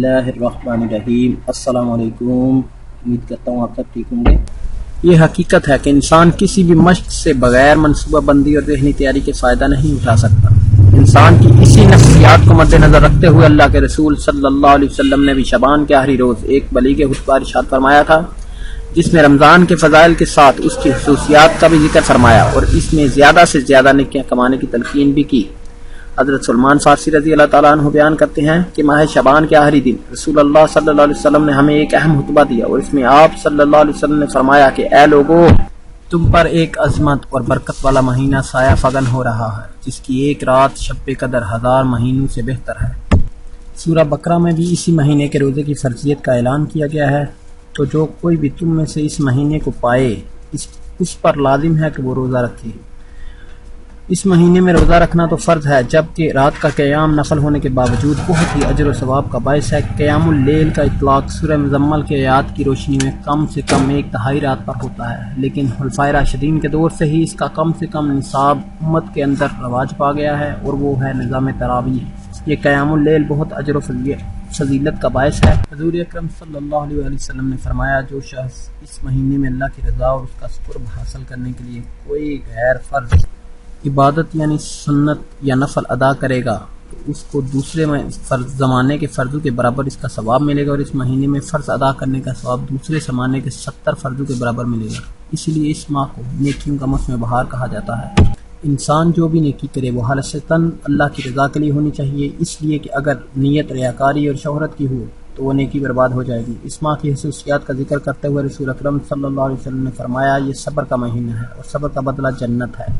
बिस्मिल्लाहिर्रहमानिर्रहीम। अस्सलाम वालेकुम। उम्मीद करता हूँ आप सब ठीक होंगे। ये हकीकत है कि इंसान किसी भी मश्क से बगैर मनसूबा बंदी और ज़हनी तैयारी के फ़ायदा नहीं उठा सकता। इंसान की इसी नफ्सियात को मद्देनज़र रखते हुए अल्लाह के रसूल सल्लल्लाहु अलैहि वसल्लम ने भी शबान के आखिरी रोज़ एक बलीग खुतबा इरशाद फरमाया था, जिसमें रमज़ान के फ़ज़ाइल के साथ उसकी खसूसियात का भी जिक्र फरमाया और इसमें ज़्यादा से ज़्यादा नेकियां कमाने की तलकीन भी की। हज़रत सलमान फारसी रज़ी अल्लाह ताला अन्हु बयान करते हैं कि माह शबान के आखिरी दिन रसूलुल्लाह सल्लल्लाहु अलैहि वसल्लम ने हमें एक अहम खुतबा दिया और इसमें आप सल्लल्लाहु अलैहि वसल्लम ने फरमाया कि ऐ लोगों, तुम पर एक अज़मत और बरकत वाला महीना साया फगन हो रहा है, जिसकी एक रात शब कदर 1000 महीनों से बेहतर है। सूरह बकरा में भी इसी महीने के रोज़े की फर्जियत का ऐलान किया गया है। तो जो कोई भी तुम में से इस महीने को पाए, उस पर लाजिम है कि वो रोज़ा रखे। इस महीने में रोज़ा रखना तो फ़र्ज़ है, जबकि रात का क़याम नफल होने के बावजूद बहुत ही अजर व सवाब का बायस है। क़यामुल लैल का इतलाक़ सूरह मुज़म्मल के आयात की रोशनी में कम से कम 1/3 रात पर होता है, लेकिन खुलफ़ाए राशिदीन के दौर से ही इसका कम से कम निसाब उम्मत के अंदर रवाज पा गया है और वो है निज़ाम तरावीह। ये क़यामुल लैल बहुत अजर व फजीलत का बायस है। हज़ूर अकरम सल्लल्लाहु अलैहि वसल्लम ने फरमाया, जो शख्स इस महीने में अल्लाह की रज़ा और उसका कुर्ब हासिल करने के लिए कोई गैर फ़र्ज़ इबादत यानी सुन्नत या नफल अदा करेगा तो उसको दूसरे ज़माने के फ़र्ज़ों के बराबर इसका सवाब मिलेगा और इस महीने में फ़र्ज़ अदा करने का सवाब दूसरे ज़माने के 70 फ़र्ज़ों के बराबर मिलेगा। इसलिए इस माह को नेकियों का मौसम बहार कहा जाता है। इंसान जो भी नेकी करे वो हालतन अल्लाह की रज़ा के लिए होनी चाहिए, इसलिए कि अगर नीयत रियाकारी और शोहरत की हो तो वो नेकी बर्बाद हो जाएगी। इस माह की खसूसियात का जिक्र करते हुए रसूल अकरम सल्लल्लाहु अलैहि वसल्लम ने फरमाया, ये सब्र का महीना है और सब्र का बदला जन्नत है।